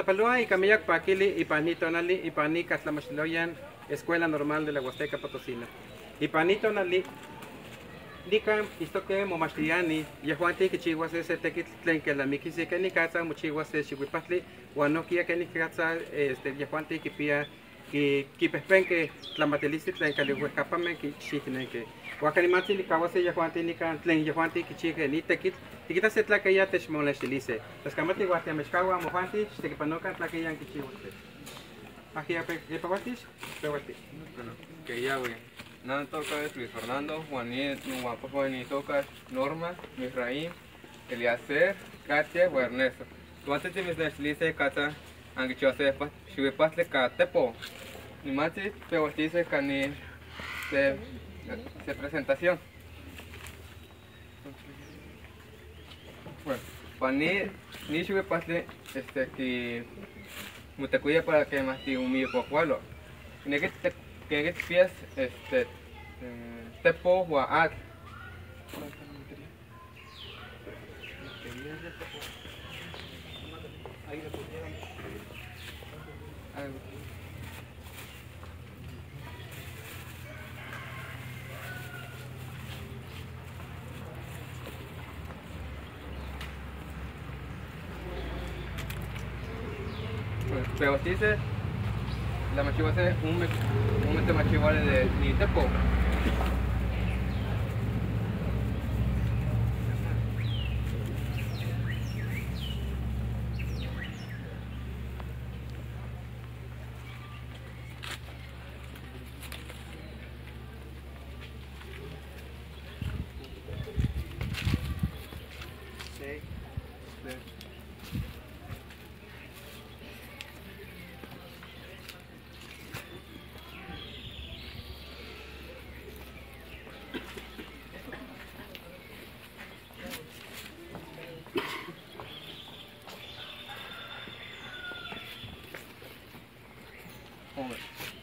Palua y Camillac Paquili y Panito Nali y Pani Catlamochiloyan, Escuela Normal de la Huasteca Potosina. Y Panito Nali, Dicam, Istoque, Momastiani, Yahuanti, Kichiwas, ese tequit, que la Mikisi, que ni casa, Muchiwas, Chihuipatli, Guanokia, que ni casa, Yahuanti, Kipia, Kipespenque, Tlamatelisi, Tlencalihuescapame, Kichitnenque. Huacalimati, Kawase, Yahuanti, Nican, Tlen, Yahuanti, Kichike, ni tequit. Tikita se tlaqueya techmonextilice. Las camati guatemexcagua mojanti, tequipanoca tlaqueyan kichihuate. Aquí apehuatis, pehuatis. Bueno, que ya güey. Nada toca es Luis Fernando, Juanito, Juanito toca Norma, Misraim, Eliacer, Katia, Ernesto. Tú antes de mis nextilice, Kata, aunque yo sepa, Shubipasle Katepo. Ni más si pehuatice cani se presentación. Bueno, para ni sube pasle que me cuida para que más de un mío cualo. Ni que te pies tepo o ad. Pero si dice la machiva hace un momento machiva de ni tepo.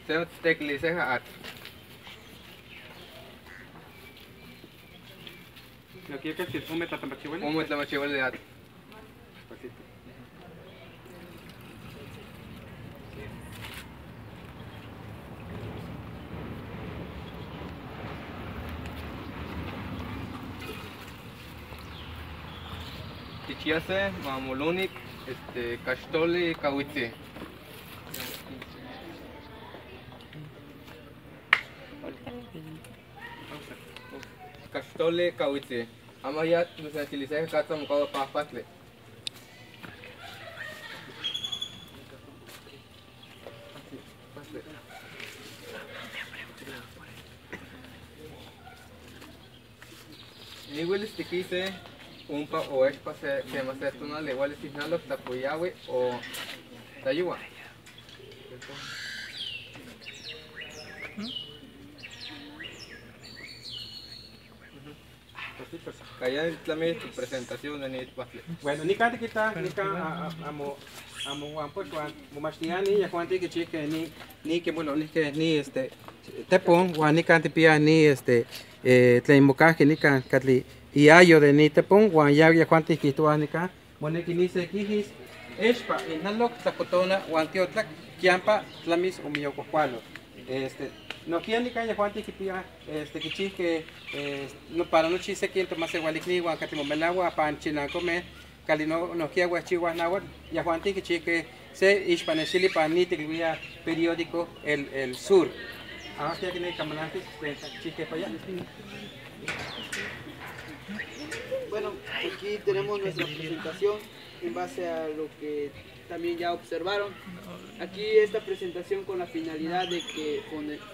Se te clice a Lo que es que un metamachihuel. un momento machiva de ad. Tichiase, Mamulunik, Kastoli, Kawitzi. Kastoli, Kawitzi. Amaya, nos utiliza kata mukado pasle. Ni huele stiquise un pa o es pa se más esto no le igual signalo tapuyawe o tayuwa. Calla también tu presentación de Nit Pasle. Bueno, ni cante kita, ni ka amo guampo cuan momastiani ya cuanti que chique ni que bueno ni que ni tepon guan ni cante pia ni tleimoca que ni can catli y ayo de ni tepon guan ya cuanti que tu anica mone que ni se kijis espa en nalok tlacotona guan tiotlak kiampa tlamis umio cualo no quieren ni caña cuanti que pia que chique no para no chise quien tomase gualicni guan catimomelawa panchina come Calino no quiere guachihuas náhuatl, y a Juanti que chique se hispanecili panite que vía periódico el sur. Ahora que tiene camanantes, chique para allá. Bueno, aquí tenemos nuestra presentación en base a lo que también ya observaron. Aquí esta presentación con la finalidad de que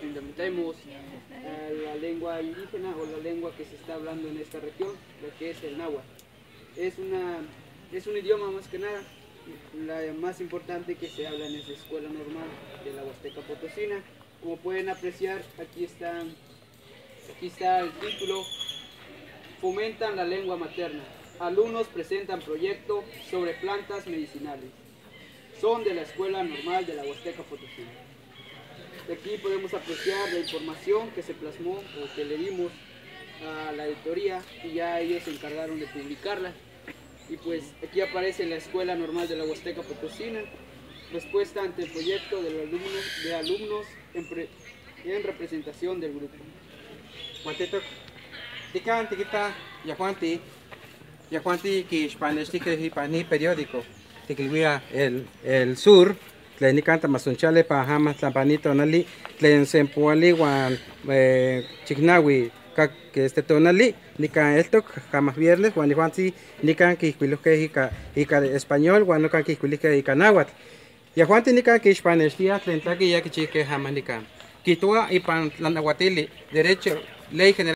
fundamentemos la lengua indígena o la lengua que se está hablando en esta región, lo que es el náhuatl. Es un idioma más que nada, la más importante que se habla en esa escuela normal de la Huasteca Potosina. Como pueden apreciar, aquí está el título: Fomentan la lengua materna. Alumnos presentan proyecto sobre plantas medicinales. Son de la escuela normal de la Huasteca Potosina. De aquí podemos apreciar la información que se plasmó o que le dimos a la editoría y ya ellos se encargaron de publicarla. Y pues aquí aparece la Escuela Normal de la Huasteca Potosina respuesta ante el proyecto de alumnos en representación del grupo. Juantito, tican, tiquita, ya Juanti que Spanish tique pani periódico, tiquilvia el sur, le ni canta masunchale pa jamas la panito nali, le ensempuali wan chignawi que tonali, ni can esto jamás viernes, wan Juanti ni can que hica español, wan no can que hica náhuatl. Ya Juanti ni can que Spanish día tlentaki ya que chique jamas ni can. Quitua y pan la nahuatili, derecho, ley general.